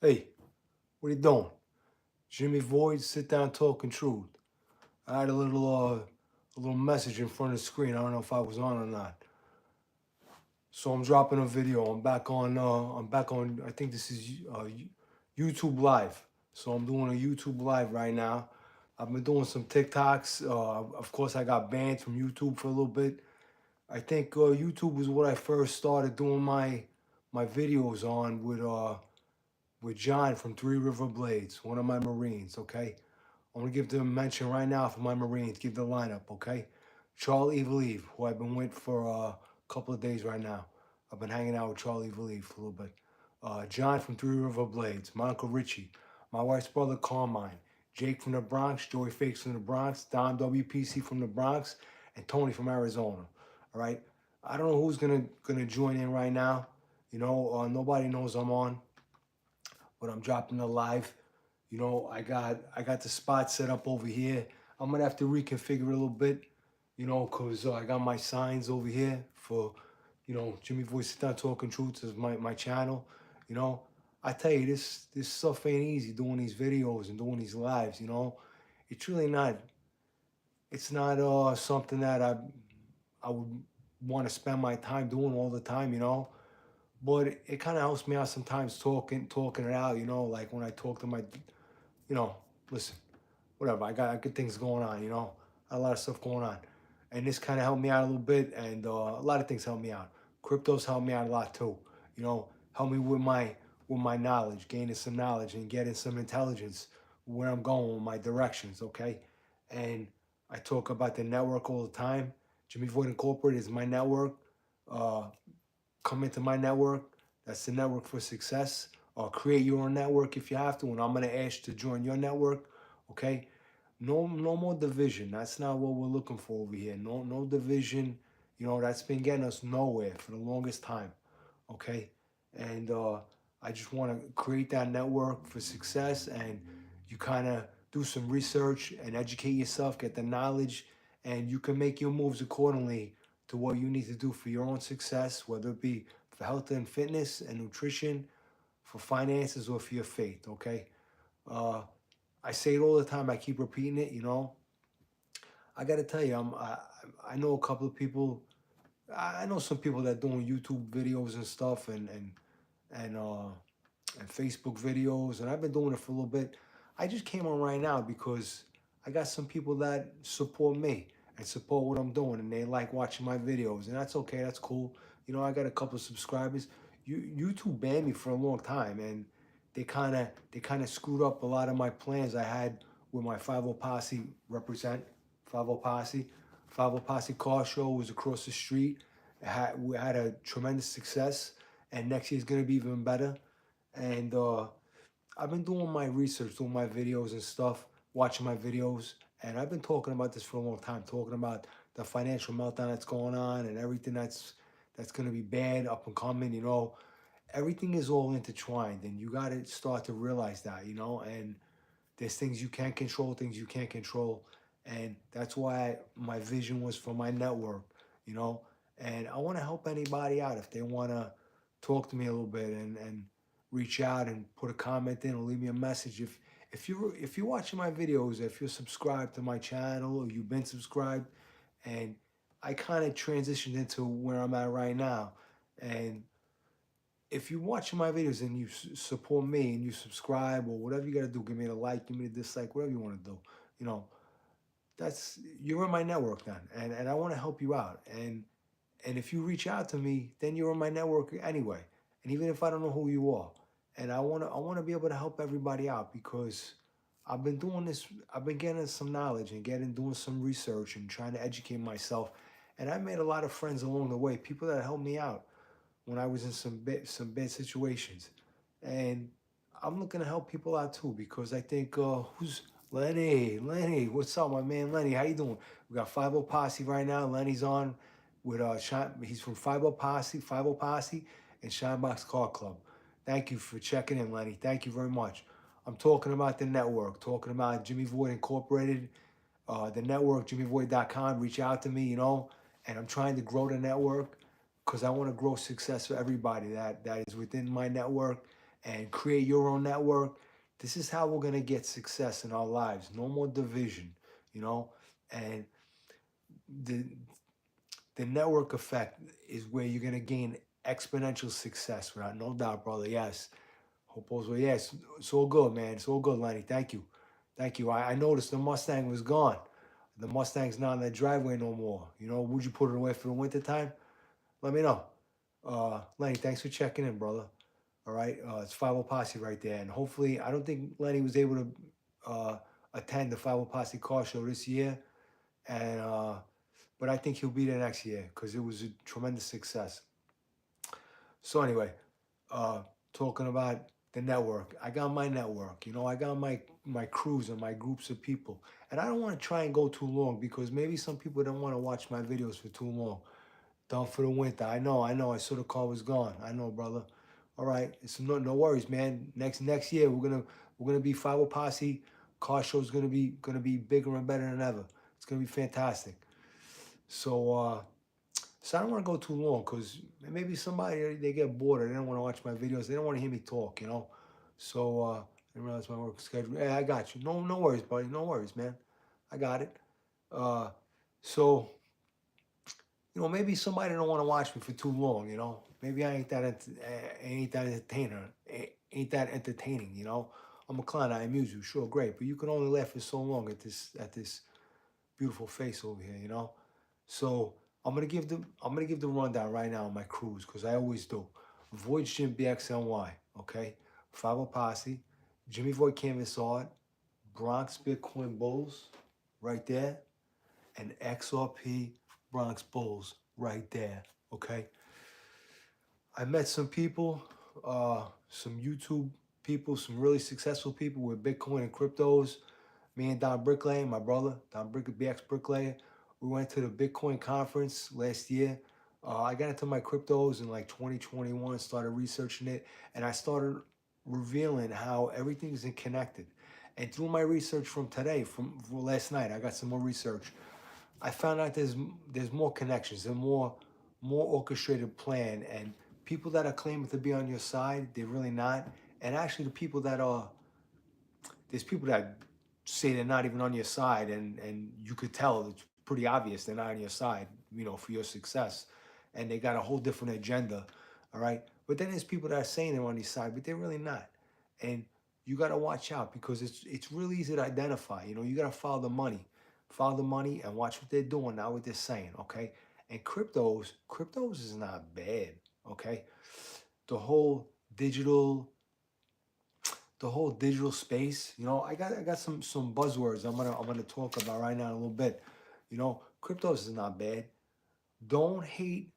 Hey, what are you doing? Jimmyvoid, sit down talking truth. I had a little message in front of the screen. I don't know if I was on or not. So I'm dropping a video. I'm back on. I think this is YouTube Live. So I'm doing a YouTube Live right now. I've been doing some TikToks. Of course, I got banned from YouTube for a little bit. I think YouTube was what I first started doing my videos on with John from Three River Blades, one of my Marines. Okay. I'm gonna give them a mention right now for my Marines. Give the lineup, okay? Charlie Evil Eve, who I've been with for a couple of days right now. I've been hanging out with Charlie Evil Eve for a little bit. John from Three River Blades, my Uncle Richie, my wife's brother Carmine, Jake from the Bronx, Joey Fakes from the Bronx, Don WPC from the Bronx, and Tony from Arizona. All right. I don't know who's gonna join in right now. Nobody knows I'm on, but I'm dropping a live. I got the spot set up over here. I'm gonna have to reconfigure it a little bit, cause I got my signs over here for, Jimmyvoid Sit Down Talking Truth is my channel. You know, I tell you, this stuff ain't easy doing these videos and doing these lives. It's really not. It's not something that I would want to spend my time doing all the time. But it kind of helps me out sometimes talking it out. Like when I talk to my, you know, listen, whatever. I got good things going on. A lot of stuff going on, and this kind of helped me out a little bit, and a lot of things helped me out. Cryptos helped me out a lot too. Help me with my knowledge, gaining some knowledge and getting some intelligence where I'm going with my directions. Okay, and I talk about the network all the time. Jimmy Void Incorporated is my network. Uh, Come into my network. That's the network for success. Or create your own network if you have to, and I'm gonna ask you to join your network. Okay? No more division. That's not what we're looking for over here. No division. That's been getting us nowhere for the longest time. Okay? And I just want to create that network for success, and you kind of do some research and educate yourself, get the knowledge, and you can make your moves accordingly to what you need to do for your own success, whether it be for health and fitness and nutrition, for finances, or for your faith. Okay? Uh, I say it all the time. I keep repeating it. I got to tell you, I know a couple of people. I know some people that doing YouTube videos and stuff, and and Facebook videos, and I've been doing it for a little bit. I just came on right now because I got some people that support me and support what I'm doing, and they like watching my videos, and that's okay. That's cool. I got a couple of subscribers. YouTube banned me for a long time, and they kind of screwed up a lot of my plans I had with my 50 Posse represent 50 Posse. 50 Posse car show was across the street. We had a tremendous success, and next year's gonna be even better. And I've been doing my research, doing my videos and stuff, watching my videos, and I've been talking about this for a long time, talking about the financial meltdown that's going on and everything that's going to be bad up and coming. Everything is all intertwined, and you got to start to realize that. And there's things you can't control, things you can't control, and that's why my vision was for my network. You know, and I want to help anybody out if they want to talk to me a little bit and reach out and put a comment in or leave me a message. If you're watching my videos, if you're subscribed to my channel or you've been subscribed, and I kind of transitioned into where I'm at right now, and if you're watching my videos and you support me and you subscribe or whatever you got to do, give me a like, give me a dislike, whatever you want to do, you know, you're in my network then, and I want to help you out, and if you reach out to me, then you're in my network anyway. And even if I don't know who you are, and I wanna be able to help everybody out because I've been doing this. I've been getting some knowledge and doing some research and trying to educate myself. And I made a lot of friends along the way. People that helped me out when I was in some bad situations. And I'm looking to help people out too because I think who's Lenny? Lenny, what's up, my man? Lenny, how you doing? We got 50 Posse right now. Lenny's on with he's from 50 Posse, 50 Posse, and Shinebox Car Club. Thank you for checking in, Lenny. Thank you very much. I'm talking about the network, talking about Jimmy Void Incorporated, the network, jimmyvoid.com. Reach out to me, and I'm trying to grow the network because I want to grow success for everybody that is within my network. and create your own network. This is how we're gonna get success in our lives. No more division, you know. And the the network effect is where you're gonna gain exponential success, right? No doubt, brother. Yes. Hope all's well. Yes, it's all good, man. It's all good, Lenny. Thank you. Thank you. I noticed the Mustang was gone. The Mustang's not in the driveway no more. You know, would you put it away for the winter time? Let me know. Lenny, thanks for checking in, brother. All right. It's 50 Posse right there. And hopefully, I don't think Lenny was able to attend the 50 Posse car show this year. And but I think he'll be there next year because it was a tremendous success. So anyway, uh, talking about the network, I got my network. You know, I got my crews and my groups of people, and I don't want to try and go too long because maybe some people don't want to watch my videos for too long. Done for the winter. I know. I saw the car was gone. I know, brother. All right, it's no worries, man. Next year we're gonna be 50 Posse. Car show's gonna be bigger and better than ever. It's gonna be fantastic. So I don't want to go too long because maybe somebody they get bored or they don't want to watch my videos. They don't want to hear me talk, you know. So I didn't realize my work schedule. Yeah, I got you. No worries, buddy. No worries, man. I got it. Uh, so maybe somebody don't want to watch me for too long. You know, maybe I ain't that entertainer. Ain't that entertaining? You know, I'm a clown. I amuse you. Sure, great, but you can only laugh for so long at this beautiful face over here. You know. So I'm gonna give the rundown right now on my crews because I always do. Void Jim BXNY, okay? Fabo Posse, Jimmyvoid Canvas Art, Bronx Bitcoin Bulls, right there, and XRP Bronx Bulls, right there, okay? I met some people, some YouTube people, some really successful people with Bitcoin and cryptos. Me and Don Bricklayer, my brother, Don BX Bricklayer, we went to the Bitcoin conference last year. I got into my cryptos in like 2021, started researching it, and I started revealing how everything is connected. And through my research from today, from last night, I got some more research. I found out there's more connections, there's more orchestrated plan, and people that are claiming to be on your side, they're really not. And actually, the people that are there's people that say they're not even on your side, and you could tell it's pretty obvious they're not on your side, for your success, and they got a whole different agenda. All right, but then there's people that are saying they're on your side, but they're really not, and you got to watch out because it's really easy to identify. You got to follow the money, and watch what they're doing, not what they're saying. Okay, and cryptos is not bad. Okay, the whole digital the whole digital space. I got some buzzwords I'm gonna talk about right now in a little bit. Cryptos is not bad. Don't hate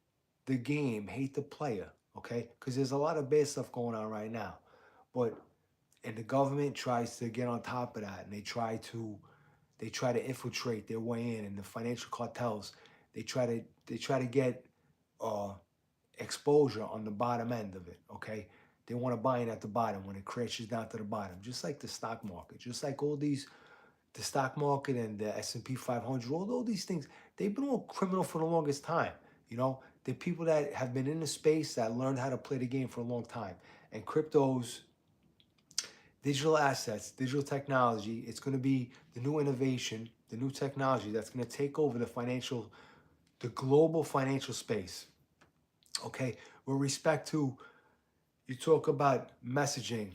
the game, hate the player, okay? Because there's a lot of bad stuff going on right now. But and the government tries to get on top of that, and they try to infiltrate their way in, and the financial cartels, they try to get uh exposure on the bottom end of it, okay? They want to buy it at the bottom when it crashes down to the bottom, just like the stock market, just like the stock market and the S&P 500, all these things, they've been all criminal for the longest time. The people that have been in the space that learned how to play the game for a long time. And cryptos, digital assets, digital technology, it's going to be the new innovation, the new technology that's going to take over the global financial space. Okay, with respect to you talk about messaging,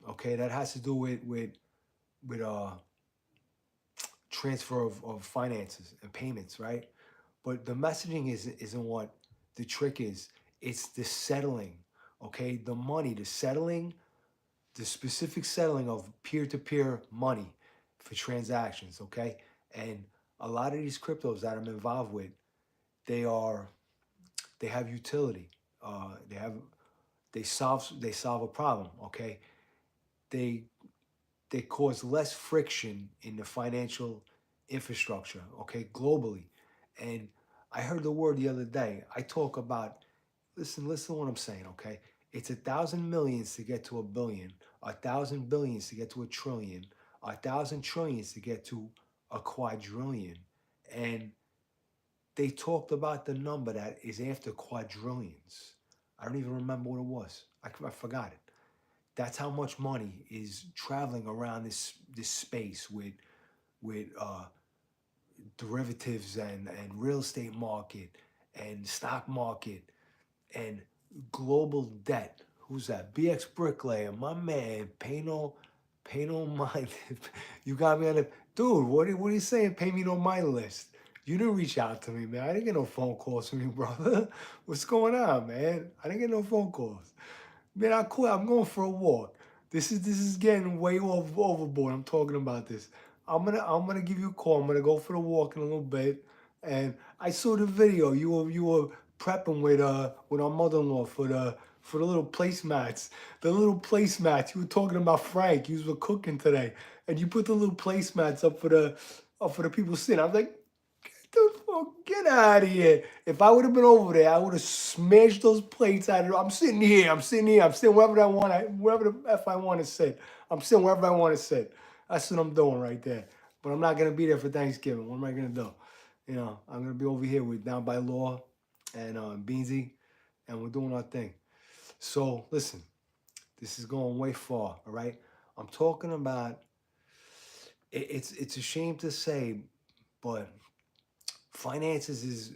okay, that has to do with transfer of finances and payments, right? But the messaging isn't what the trick is. It's the settling, okay? The money, the specific settling of peer-to-peer money for transactions, okay? And a lot of these cryptos that I'm involved with, they are they have utility. They solve a problem, okay? They they cause less friction in the financial infrastructure, okay, globally. And I heard the word the other day. I talk about, listen to what I'm saying, okay? It's 1,000 millions to get to a billion, 1,000 billions to get to a trillion, 1,000 trillions to get to a quadrillion. And they talked about the number that is after quadrillions. I don't even remember what it was. I forgot it. That's how much money is traveling around this space with derivatives and real estate market and stock market and global debt. Who's that? BX Bricklayer, my man. Pay no mind. You got me on the dude. What are you saying? Pay me no mind list. You didn't reach out to me, man. I didn't get no phone calls from you, brother. What's going on, man? I didn't get no phone calls. Man, I quit. I'm going for a walk. This is getting way overboard. I'm talking about this. I'm gonna give you a call. I'm gonna go for the walk in a little bit. And I saw the video. You were prepping with our mother-in-law for the little placemats. The little placemats. You were talking about Frank. You were cooking today, and you put the little placemats up for the people sitting. I was like, get out of here. If I would have been over there, I would have smashed those plates out of it. I'm sitting here. I'm sitting wherever I want. Wherever the F I want to sit. I'm sitting wherever I want to sit. That's what I'm doing right there. But I'm not going to be there for Thanksgiving. What am I going to do? I'm going to be over here with Down by Law and Beansy, and we're doing our thing. So, listen, this is going way far, all right? I'm talking about, it's a shame to say, but finances is,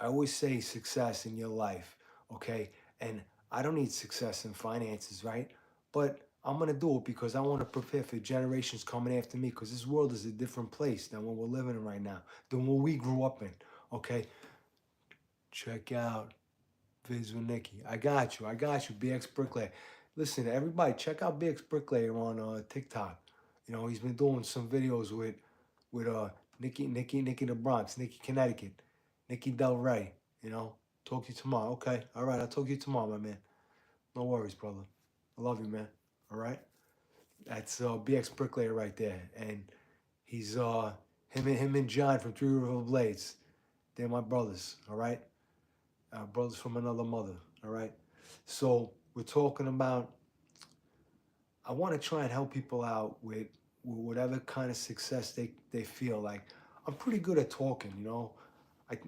I always say, success in your life, okay? And I don't need success in finances, right? But I'm gonna do it because I want to prepare for generations coming after me. Because this world is a different place than what we're living in right now, than what we grew up in. Okay, check out Vids with Nikki. I got you. BX Bricklayer. Listen, everybody, check out BX Bricklayer on TikTok. He's been doing some videos with Nikki the Bronx, Nikki Connecticut, Nikki Del Rey. Talk to you tomorrow. Okay, all right. I'll talk to you tomorrow, my man. No worries, brother. I love you, man. All right. That's BX Bricklayer right there, and he's him and John from Three River Blades. They're my brothers. All right, brothers from another mother. All right. So we're talking about. I want to try and help people out with whatever kind of success they feel like. I'm pretty good at talking. I,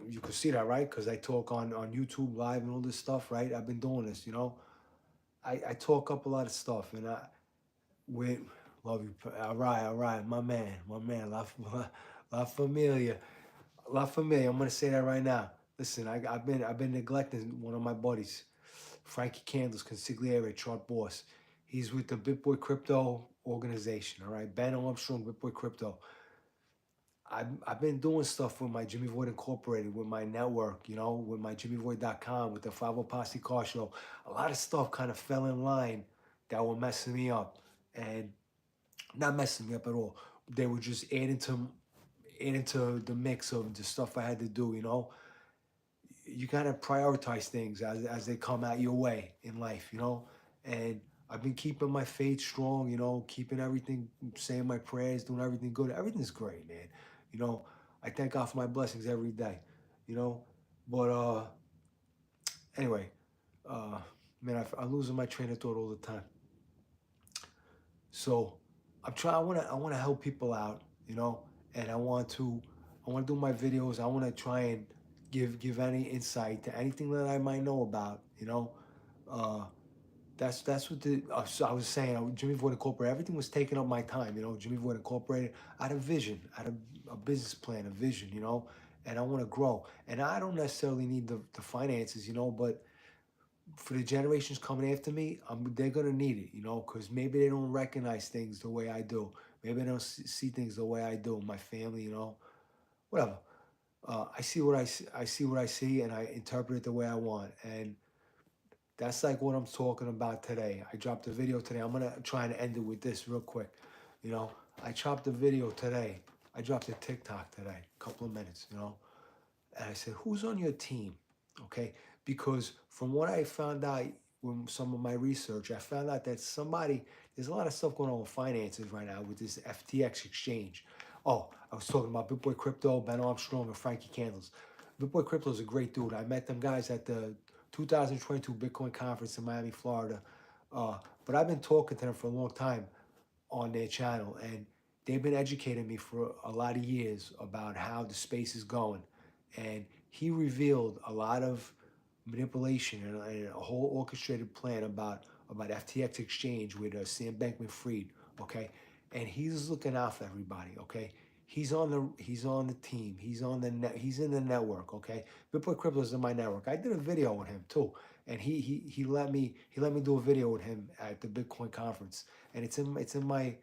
you could see that, right? Because I talk on YouTube Live and all this stuff, right? I've been doing this, I talk up a lot of stuff, and with love you. All right, my man, La Familia, La Familia. I'm gonna say that right now. Listen, I've been neglecting one of my buddies, Frankie Candles, consigliere, chart boss. He's with the Bitboy Crypto organization. All right, Ben Armstrong, Bitboy Crypto. I've been doing stuff with my Jimmyvoid Incorporated, with my network, with my Jimmyvoid.com, with the 50 Posse Car Show. A lot of stuff kind of fell in line that were messing me up. And not messing me up at all. They were just adding to the mix of the stuff I had to do, You gotta prioritize things as they come out your way in life, And I've been keeping my faith strong, keeping everything, saying my prayers, doing everything good. Everything's great, man. I thank God for my blessings every day, you know. But anyway, uh, man, I'm losing my train of thought all the time. So I'm trying. I wanna help people out, and I want to do my videos. I want to try and give any insight to anything that I might know about, Uh, that's what so I was saying. Jimmyvoid Incorporated. Everything was taking up my time, Jimmyvoid Incorporated. I had a vision, I had a business plan, a vision, and I want to grow. And I don't necessarily need the finances, but for the generations coming after me, they're gonna need it, because maybe they don't recognize things the way I do. Maybe they don't see things the way I do. My family, whatever. I see what I see. I see what I see, and I interpret it the way I want. And that's like what I'm talking about today. I dropped a video today. I'm gonna try and end it with this real quick. I chopped a video today. I dropped a TikTok today, a couple of minutes, and I said, "Who's on your team?" Okay, because from what I found out from some of my research, I found out that there's a lot of stuff going on with finances right now with this FTX exchange. Oh, I was talking about Bitboy Crypto, Ben Armstrong, and Frankie Candles. Bitboy Crypto is a great dude. I met them guys at the 2022 Bitcoin conference in Miami, Florida. But I've been talking to them for a long time on their channel, and they've been educating me for a lot of years about how the space is going. And he revealed a lot of manipulation and a whole orchestrated plan about about FTX exchange with Sam Bankman-Fried, okay? And he's looking out for everybody, okay? He's on the team. He's on the net. He's in the network, okay? Bitcoin Crypto's in my network. I did a video with him too, and he let me do a video with him at the Bitcoin conference, and it's in my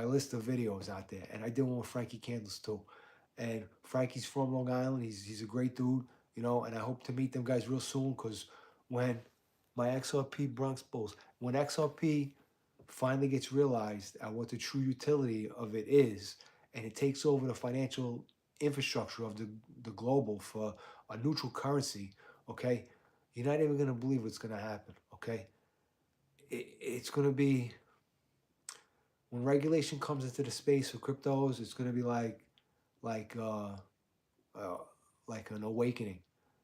list of videos out there. And I did one with Frankie Candles too. And Frankie's from Long Island. He's a great dude, you know. And I hope to meet them guys real soon, because when my XRP Bronx Bulls, when XRP finally gets realized at what the true utility of it is, and it takes over the financial infrastructure of the global for a neutral currency, okay, you're not even gonna believe what's gonna happen, okay? It's gonna be, when regulation comes into the space of cryptos, it's gonna be like uh, like an awakening.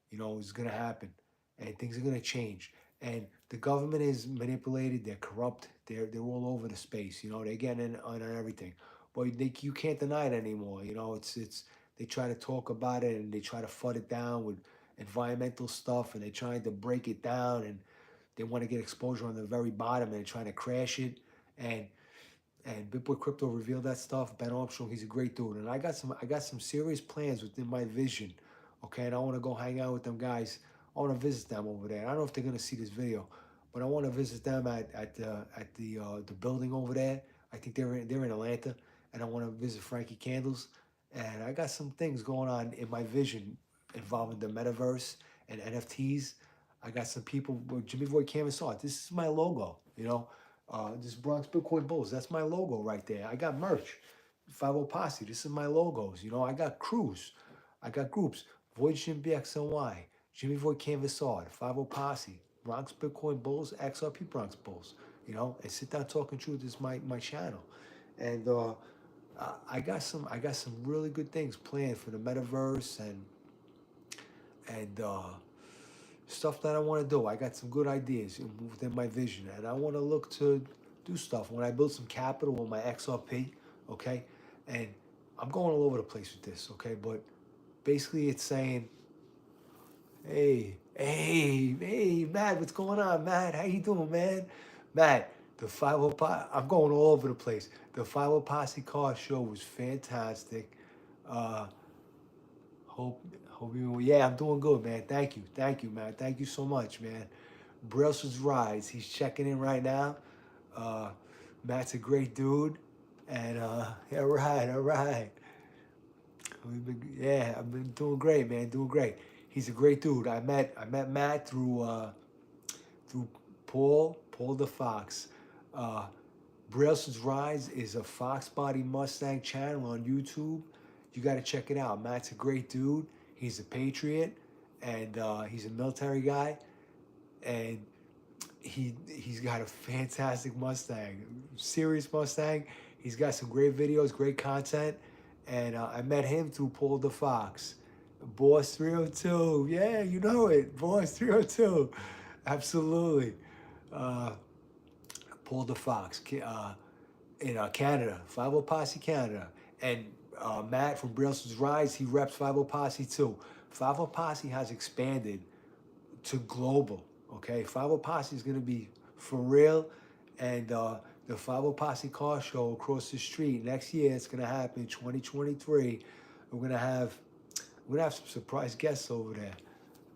You know, it's gonna happen, and things are gonna change. And the government is manipulated. They're corrupt. They're all over the space. You know, they're getting in on everything. But you can't deny it anymore. You know, it's they try to talk about it, and they try to fud it down with environmental stuff, and they're trying to break it down, and they want to get exposure on the very bottom, and they're trying to crash it. And Bitboy Crypto revealed that stuff. Ben Armstrong, he's a great dude, and I got some serious plans within my vision. Okay, and I want to go hang out with them guys. I want to visit them over there. I don't know if they're gonna see this video, but I want to visit them at the building over there. I think they're in Atlanta, and I want to visit Frankie Candles. And I got some things going on in my vision involving the metaverse and NFTs. I got some people with Jimmyvoid Canvas Art. This is my logo, you know. This Bronx Bitcoin Bulls, that's my logo right there. I got merch. 50 Posse, this is my logos. You know, I got crews. I got groups. Void Jim BXNY, Jimmy Void Canvas Art, 50 Posse, Bronx Bitcoin Bulls, XRP Bronx Bulls. You know, and Sit Down Talking Truth is my channel. And I got some really good things planned for the metaverse and stuff that I want to do. I got some good ideas within my vision, and I want to look to do stuff when I build some capital with my XRP, okay? And I'm going all over the place with this, okay? But basically, it's saying, hey, Matt, what's going on, Matt? How you doing, man? Matt, the 50 Posse, I'm going all over the place. The 50 Posse car show was fantastic. Uh, Hope you. Yeah, I'm doing good, man. Thank you, man. Thank you so much, man. Brussels Rides, he's checking in right now. Matt's a great dude, and all right. I've been doing great, man. Doing great. He's a great dude. I met Matt through Paul the Fox. Brussels Rides is a Fox Body Mustang channel on YouTube. You got to check it out. Matt's a great dude. He's a patriot, and he's a military guy, and he's got a fantastic Mustang, serious Mustang. He's got some great videos, great content, and I met him through Paul the Fox, Boss 302. Yeah, you know it, Boss 302. Absolutely. Paul the Fox in Canada, 50 Posse Canada, and Matt from Brussels Rise, he reps 50 Posse too. 50 Posse has expanded to global. Okay, 50 Posse is gonna be for real, and the 50 Posse car show across the street next year. It's gonna happen 2023. We're gonna have some surprise guests over there.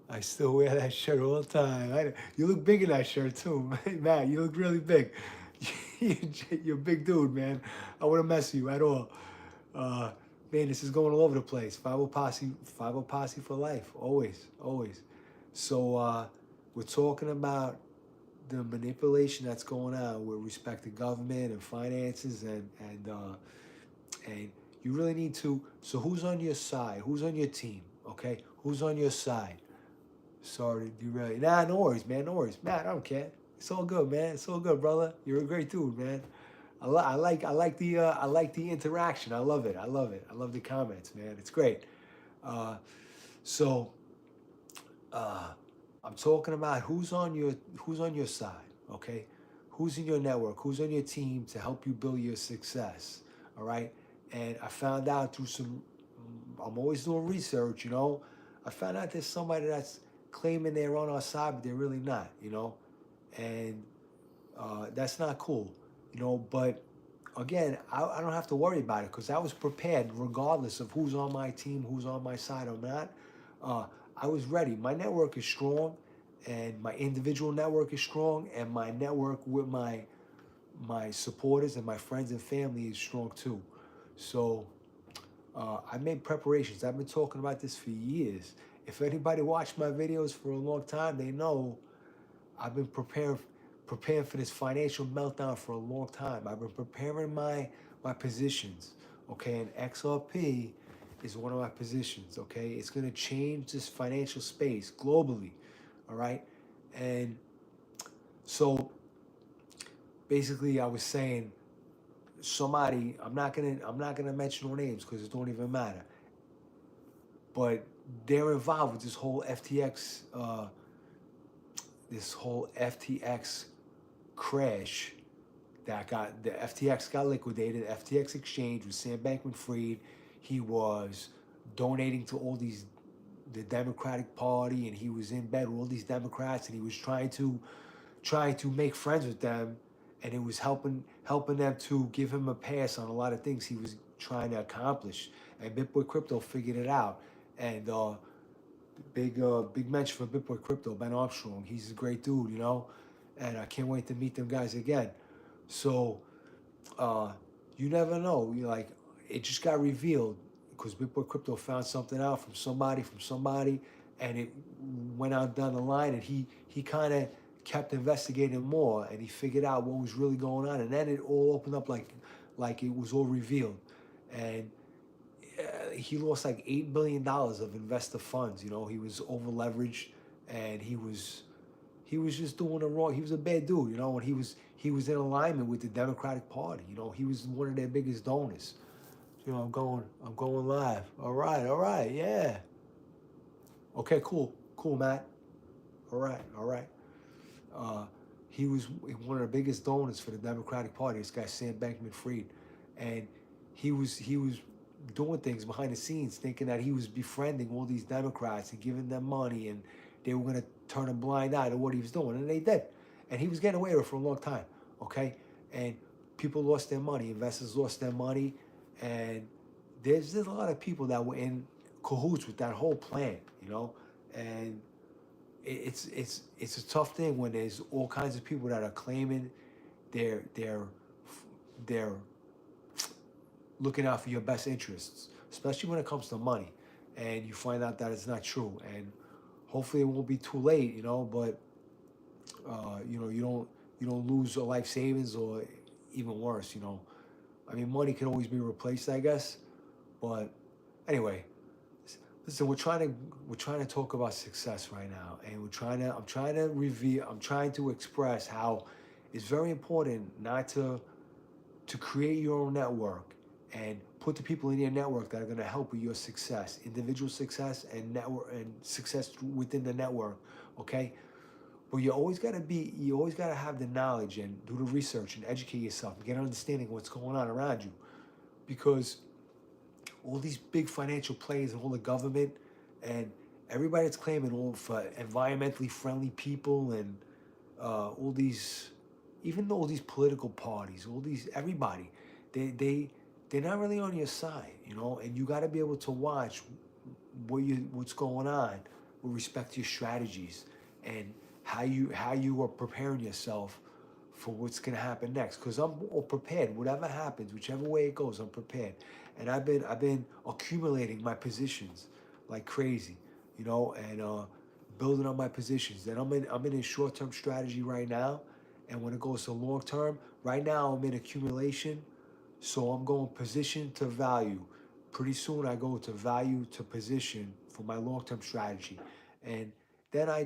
I still wear that shirt all the time. You look big in that shirt too, Matt. You look really big. You're a big dude, man. I wouldn't mess with you at all. Man, this is going all over the place. 50 Posse for life, always. So we're talking about the manipulation that's going on with respect to government and finances, and you really need to. So who's on your side? Who's on your team? Okay, who's on your side? Sorry to derail you. Nah, no worries, man. No worries, Matt. I don't care. It's all good, man. It's all good, brother. You're a great dude, man. I like the interaction. I love it. I love the comments, man. It's great. So I'm talking about who's on your side, okay? Who's in your network? Who's on your team to help you build your success? All right. And I found out through I'm always doing research, you know. I found out there's somebody that's claiming they're on our side, but they're really not, you know, and that's not cool, you know. But again, I don't have to worry about it because I was prepared regardless of who's on my team, who's on my side or not. Uh, I was ready. My network is strong, and my individual network is strong, and my network with my supporters and my friends and family is strong too. So I made preparations. I've been talking about this for years. If anybody watched my videos for a long time, they know I've been preparing for this financial meltdown for a long time. I've been preparing my positions. Okay, and XRP is one of my positions. Okay, it's gonna change this financial space globally. All right, and so basically, I was saying somebody. I'm not gonna mention no names because it don't even matter. But they're involved with this whole FTX crash that got the FTX got liquidated. The FTX exchange was Sam Bankman-Fried. He was donating to all these the Democratic Party, and he was in bed with all these Democrats, and he was trying to make friends with them, and it was helping them to give him a pass on a lot of things he was trying to accomplish. And Bitboy Crypto figured it out, and big mention for Bitboy Crypto, Ben Armstrong. He's a great dude, you know, and I can't wait to meet them guys again. So uh, you never know. You like it just got revealed because Bitboy Crypto found something out from somebody, and it went out down the line, and he kind of kept investigating more, and he figured out what was really going on, and then it all opened up like it was all revealed, and he lost like $8 billion of investor funds. You know, he was over leveraged, and he was just doing the wrong. He was a bad dude, you know, and he was in alignment with the Democratic Party. You know, he was one of their biggest donors. You know, I'm going live. All right, yeah. Okay, cool, Matt. All right. Uh, he was one of the biggest donors for the Democratic Party. This guy Sam Bankman-Fried, and he was doing things behind the scenes, thinking that he was befriending all these Democrats and giving them money, and they were going to turn a blind eye to what he was doing, and they did. And he was getting away with it for a long time. Okay, and people lost their money, investors lost their money, and there's a lot of people that were in cahoots with that whole plan, you know, and it's a tough thing when there's all kinds of people that are claiming they're looking out for your best interests, especially when it comes to money, and you find out that it's not true. And hopefully it won't be too late, you know. But you know, you don't lose your life savings, or even worse, you know. I mean, money can always be replaced, I guess. But anyway, listen, we're trying to talk about success right now, and I'm trying to express how it's very important not to create your own network and put the people in your network that are going to help with your success, individual success and network and success within the network. Okay, but you always got to have the knowledge and do the research and educate yourself and get an understanding of what's going on around you, because all these big financial players and all the government and everybody that's claiming all for environmentally friendly people, and all these, even all these political parties, all these everybody, they're not really on your side, you know. And you got to be able to watch what's going on with respect to your strategies, and how you are preparing yourself for what's gonna happen next. Because I'm all prepared. Whatever happens, whichever way it goes, I'm prepared. And I've been accumulating my positions like crazy, you know, and building on my positions. And I'm in a short term strategy right now. And when it goes to long term, right now I'm in accumulation. So I'm going position to value. Pretty soon I go to value to position for my long term strategy. And then I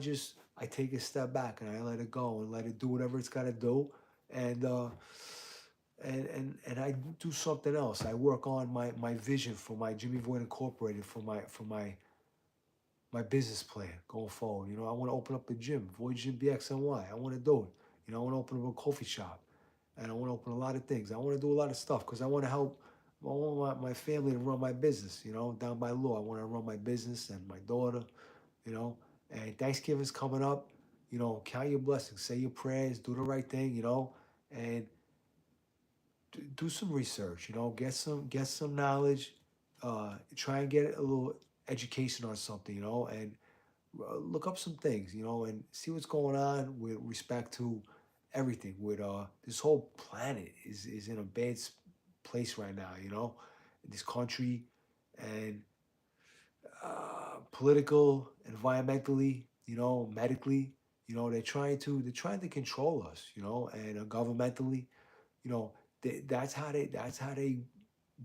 take a step back and I let it go and let it do whatever it's gotta do. And and I do something else. I work on my vision for my Jimmyvoid Incorporated, for my business plan going forward. You know, I want to open up a gym, Void Gym BXNY. I want to do it. You know, I want to open up a coffee shop, and I want to open a lot of things. I want to do a lot of stuff because I want to help. I want my family to run my business. You know, down by law, I want to run my business and my daughter. You know, And Thanksgiving's coming up. Count your blessings, say your prayers, do the right thing. And do some research. Get some knowledge. Try and get a little education on something. And look up some things. And see what's going on with respect to everything. With this whole planet is in a bad place right now. This country and political, environmentally, medically. They're trying to control us. And governmentally, you know, that's how they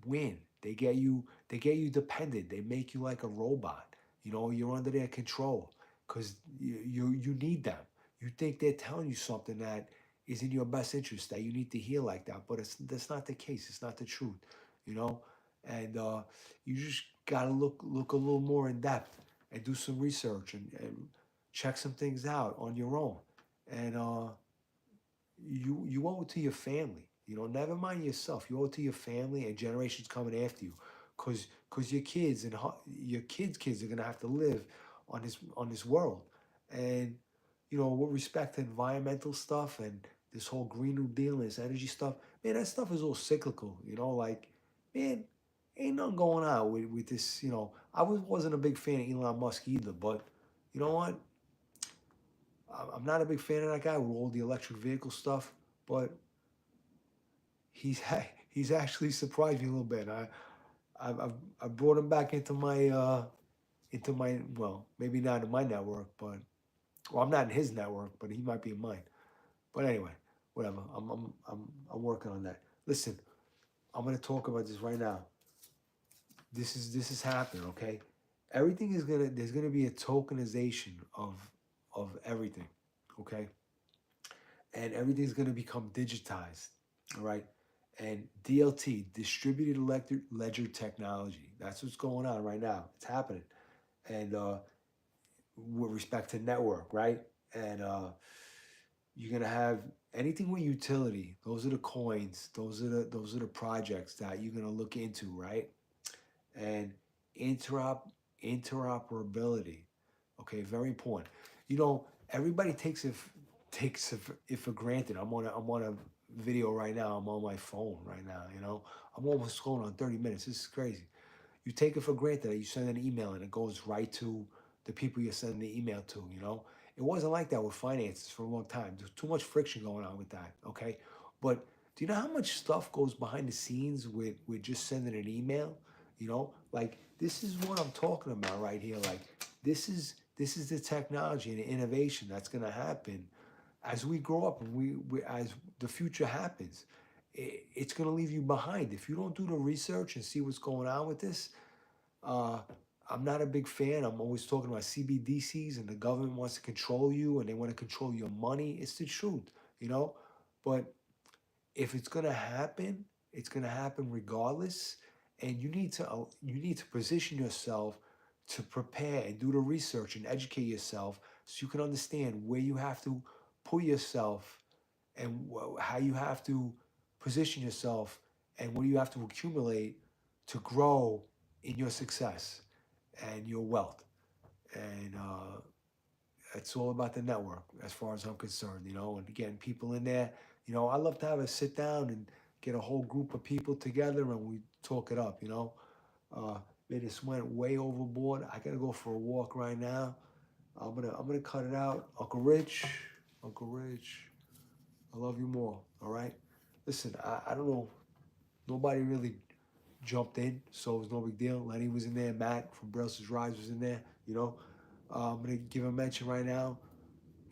win. They get you dependent. They make you like a robot. You're under their control because you need them. You think they're telling you something that is in your best interest, that you need to hear like that, but that's not the case. It's not the truth. You know, and you just gotta look a little more in depth and do some research and check some things out on your own. And you owe it to your family. Never mind yourself. You owe it to your family and generations coming after you, cause your kids and your kids are gonna have to live on this world. And with respect to environmental stuff and this whole Green New Deal and this energy stuff, man, that stuff is all cyclical. Like, man, ain't nothing going on with this. I wasn't a big fan of Elon Musk either, but you know what? I'm not a big fan of that guy with all the electric vehicle stuff, but he's he's actually surprised me a little bit. I brought him back into my well, maybe not in my network, but I'm not in his network, but he might be in mine. But anyway, whatever. I'm working on that. Listen, I'm gonna talk about this right now. This is happening, okay? Everything is gonna There's gonna be a tokenization of everything, okay? And everything's going to become digitized. All right. And DLT, distributed ledger technology, that's what's going on right now. It's happening. And with respect to network, right? And you're going to have anything with utility. Those are the coins. Those are the projects that you're going to look into, right? And interoperability. Okay, very important. Everybody takes it for granted. I'm on a video right now. I'm on my phone right now. I'm almost going on 30 minutes. This is crazy. You take it for granted that you send an email and it goes right to the people you're sending the email to. It wasn't like that with finances for a long time. There's too much friction going on with that. Okay, but do you know how much stuff goes behind the scenes with just sending an email? Like, this is what I'm talking about right here. Like, this is the technology and the innovation that's going to happen as we grow up and as the future happens. It's going to leave you behind if you don't do the research and see what's going on with this. uh, I'm not a big fan. I'm always talking about CBDCs and the government wants to control you and they want to control your money. It's the truth, you know. But if it's gonna happen, it's gonna happen regardless. And you need to position yourself to prepare and do the research and educate yourself so you can understand where you have to put yourself and how you have to position yourself and what you have to accumulate to grow in your success and your wealth. And it's all about the network as far as I'm concerned, and getting people in there. I love to have a sit down and get a whole group of people together and we talk it up. Uh, man, this went way overboard. I gotta go for a walk right now. I'm gonna cut it out. Uncle Rich, I love you more. All right. Listen, I don't know. Nobody really jumped in, so it was no big deal. Lenny was in there. Matt from Brels's Rise was in there. I'm gonna give a mention right now.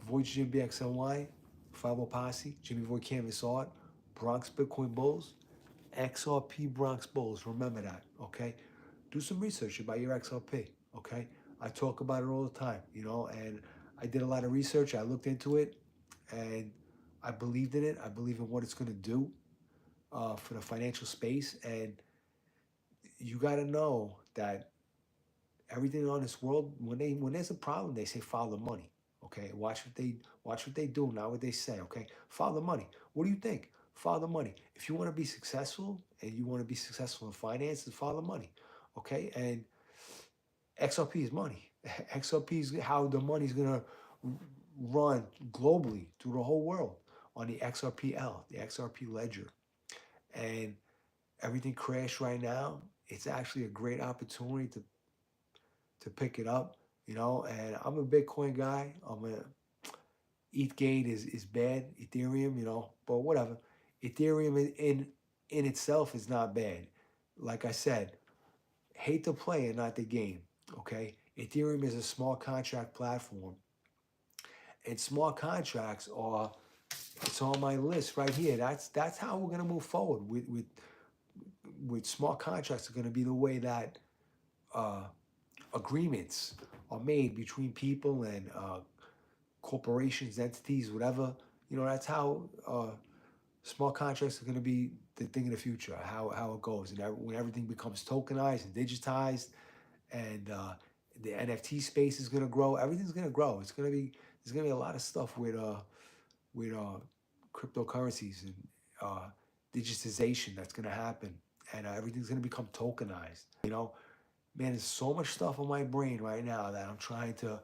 Void Jim BXLY, 50 Posse, Jimmyvoid Canvas Art, Bronx Bitcoin Bulls, XRP Bronx Bulls. Remember that, okay? Do some research about your XRP, okay? I talk about it all the time, and I did a lot of research. I looked into it, and I believed in it. I believe in what it's going to do for the financial space. And you got to know that everything on this world, when there's a problem, they say follow the money. Okay, watch what they do, not what they say. Okay, follow the money. What do you think? Follow the money. If you want to be successful and you want to be successful in finances, follow the money. Okay, and XRP is money. XRP is how the money's gonna run globally through the whole world on the XRPL, the XRP ledger. And everything crashed right now. It's actually a great opportunity to pick it up, you know. And I'm a Bitcoin guy. I'm a ETH is bad, Ethereum, you know, but whatever. Ethereum in itself is not bad. Like I said, hate the player, not the game. Okay, Ethereum is a small contract platform, and small contracts are it's on my list right here. That's how we're gonna move forward with smart contracts. Are gonna be the way that uh, agreements are made between people and corporations, entities, whatever. You know, that's how smart contracts are going to be the thing of the future. How it goes, and when everything becomes tokenized and digitized, and the NFT space is going to grow. Everything's going to grow. It's going to be there's going to be a lot of stuff with cryptocurrencies and digitization that's going to happen, and everything's going to become tokenized. You know, man, there's so much stuff on my brain right now that I'm trying to.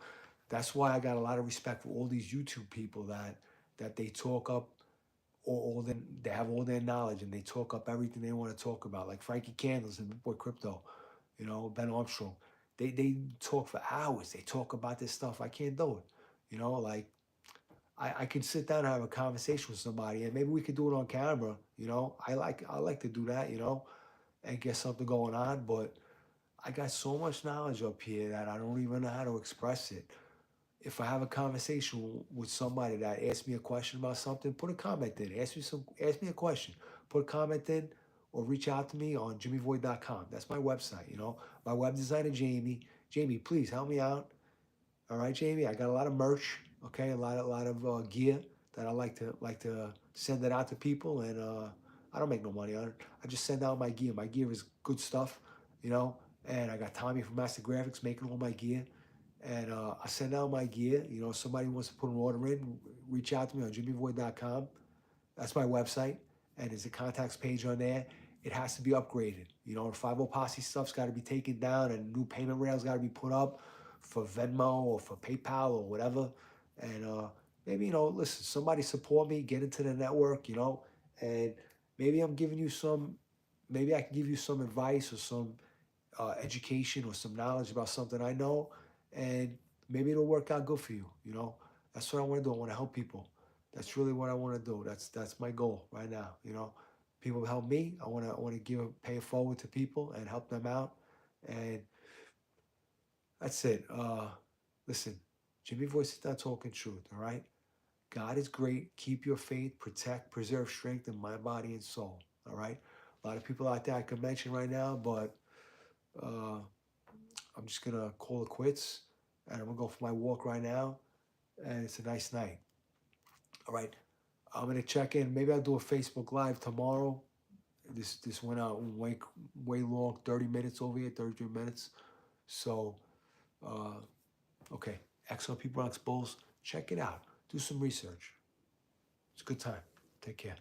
That's why I got a lot of respect for all these YouTube people that they talk up all they have all their knowledge and they talk up everything they want to talk about. Like Frankie Candles and Big Boy Crypto, you know, Ben Armstrong. They talk for hours. They talk about this stuff. I can't do it. You know, like I can sit down and have a conversation with somebody and maybe we could do it on camera, you know. I like to do that, you know, and get something going on, but I got so much knowledge up here that I don't even know how to express it. If I have a conversation with somebody that asks me a question about something, put a comment in. Ask me a question. Put a comment in or reach out to me on jimmyvoid.com. That's my website, you know. My web designer Jamie. Jamie, please help me out. All right, Jamie. I got a lot of merch, okay, a lot of gear that I like to send it out to people, and I don't make no money on it. I just send out my gear. My gear is good stuff, you know. And I got Tommy from Master Graphics making all my gear, and I send out my gear. You know, if somebody wants to put an order in, reach out to me on jimmyvoid.com. That's my website, and there's a contacts page on there. It has to be upgraded. You know, the 50 Posse stuff's got to be taken down, and new payment rails got to be put up for Venmo or for PayPal or whatever. And maybe, you know, listen, somebody support me, get into the network, you know, and maybe I'm giving you some, maybe I can give you some advice or some education or some knowledge about something I know, and maybe it'll work out good for you. You know, that's what I want to do. I want to help people. That's really what I want to do. That's my goal right now. You know, people help me. I want to pay it forward to people and help them out, and that's it. Listen, Jimmyvoid is not talking truth. All right, God is great. Keep your faith. Protect, preserve, strength in my body and soul. All right. A lot of people out there I could mention right now, but uh, I'm just gonna call it quits, and I'm gonna go for my walk right now. And it's a nice night. All right, I'm gonna check in. Maybe I'll do a Facebook Live tomorrow. This went out way long, 30 minutes over here, 33 minutes. So, uh, okay, XRP Bronx Bulls. Check it out. Do some research. It's a good time. Take care.